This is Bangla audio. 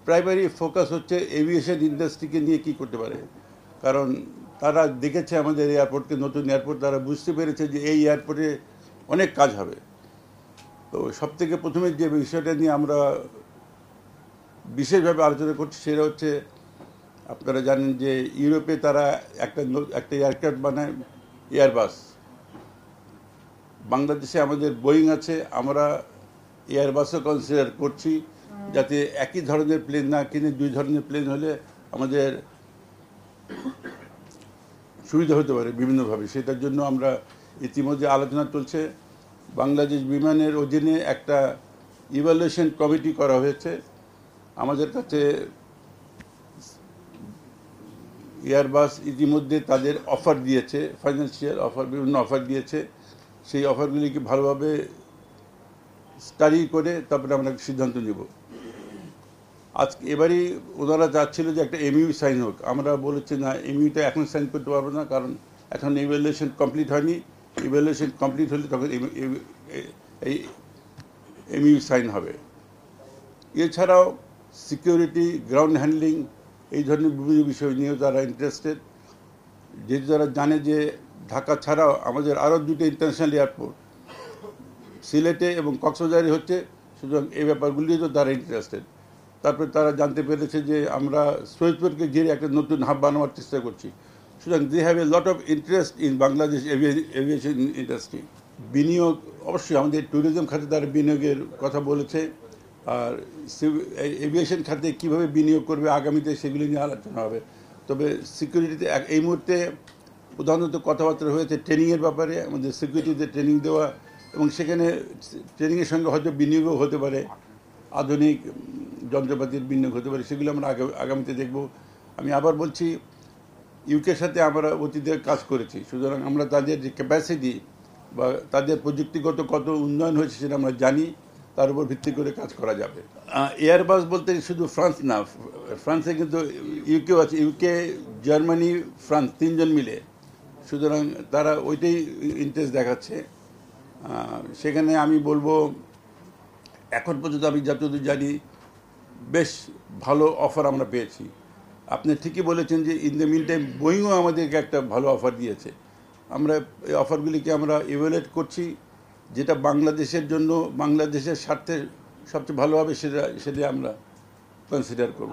প্রাইমারি ফোকাস হচ্ছে এভিয়েশন ইন্ডাস্ট্রিকে নিয়ে কি করতে পারে, কারণ তারা দেখেছে আমাদের এয়ারপোর্টকে, নতুন এয়ারপোর্ট, তারা বুঝতে পেরেছে যে এই এয়ারপোর্টে অনেক কাজ হবে। তো সবথেকে প্রথমে যে বিষয়টা নিয়ে আমরা বিশেষভাবে আলোচনা করছি সেটা হচ্ছে, আপনারা জানেন যে ইউরোপে তারা একটা এয়ারক্রাফট বানায়, এয়ারবাস। বাংলাদেশে আমাদের বোয়িং আছে, আমরা এয়ারবাসও কনসিডার করছি, যাতে একই ধরনের প্লেন না কিনে দুই ধরনের প্লেন হলে আমাদের সুবিধা হতে পারে বিভিন্নভাবে। সেটার জন্য আমরা ইতিমধ্যে আলোচনা চলছে। বাংলাদেশ বিমানের অধীনে একটা ইভ্যালুয়েশন কমিটি করা হয়েছে। আমাদের কাছে এয়ারবাস ইতিমধ্যে তাদের অফার দিয়েছে, ফাইন্যান্সিয়াল অফার, বিভিন্ন অফার দিয়েছে। সেই অফারগুলিকে ভালোভাবে স্টাডি করে তারপরে আমরা সিদ্ধান্ত নেব। আজকে এবারই ওনারা চাচ্ছিল যে একটা এমইউ সাইন হোক। আমরা বলেছি না, এমইউটা এখন সাইন করতে পারবো না, কারণ এখন ইভ্যালুয়েশন কমপ্লিট হয়নি। ইভ্যালুয়েশন কমপ্লিট হলে তখন এই এমইউ সাইন হবে। এছাড়াও সিকিউরিটি, গ্রাউন্ড হ্যান্ডলিং, এই ধরনের বিভিন্ন বিষয় নিয়েও তারা ইন্টারেস্টেড। যেহেতু তারা জানে যে ঢাকা ছাড়াও আমাদের আরও দুটো ইন্টারন্যাশনাল এয়ারপোর্ট সিলেটে এবং কক্সবাজারে হচ্ছে, সুতরাং এই ব্যাপারগুলিও তারা ইন্টারেস্টেড। তারপরে তারা জানতে পেরেছে যে আমরা সৈয়দপুরকে ঘিরে একটা নতুন হাব বানানোর চেষ্টা করছি। সুতরাং they have a lot of interest in Bangladesh aviation industry. বিনিয়োগ অবশ্যই আমাদের ট্যুরিজম খাতে তারা বিনিয়োগের কথা বলেছে, আর এভিয়েশন খাতে কীভাবে বিনিয়োগ করবে আগামীতে সেগুলি নিয়ে আলোচনা হবে। তবে সিকিউরিটিতে এই মুহূর্তে প্রধানত কথাবার্তা হয়েছে ট্রেনিংয়ের ব্যাপারে, আমাদের সিকিউরিটিতে ট্রেনিং দেওয়া, এবং সেখানে ট্রেনিংয়ের সঙ্গে হয়তো বিনিয়োগও হতে পারে, আধুনিক যন্ত্রপাতির বিনিয়োগ হতে পারে। সেগুলো আমরা আগামীতে দেখব। আমি আবার বলছি, ইউকের সাথে আমরা অতীতে কাজ করেছি, সুতরাং আমরা তাদের যে ক্যাপাসিটি বা তাদের প্রযুক্তিগত কত উন্নয়ন হয়েছে সেটা আমরা জানি, তার উপর ভিত্তি করে কাজ করা যাবে। এয়ারবাস বলতে শুধু ফ্রান্স না, ফ্রান্সে কিন্তু ইউকেও আছে, ইউকে, জার্মানি, ফ্রান্স, তিনজন মিলে। সুতরাং তারা ওইটাই ইন্টারেস্ট দেখাচ্ছে। সেখানে আমি বলবো, এখন পর্যন্ত আমি যতদূর জানি বেশ ভালো অফার আমরা পেয়েছি। আপনি ঠিকই বলেছেন যে ইন দ্য মিন টাইম বোয়িংও আমাদেরকে একটা ভালো অফার দিয়েছে। আমরা এই অফারগুলিকে আমরা ইভ্যালুয়েট করছি, যেটা বাংলাদেশের জন্য, বাংলাদেশের স্বার্থে সবচেয়ে ভালো হবে সেটা আমরা কনসিডার করব।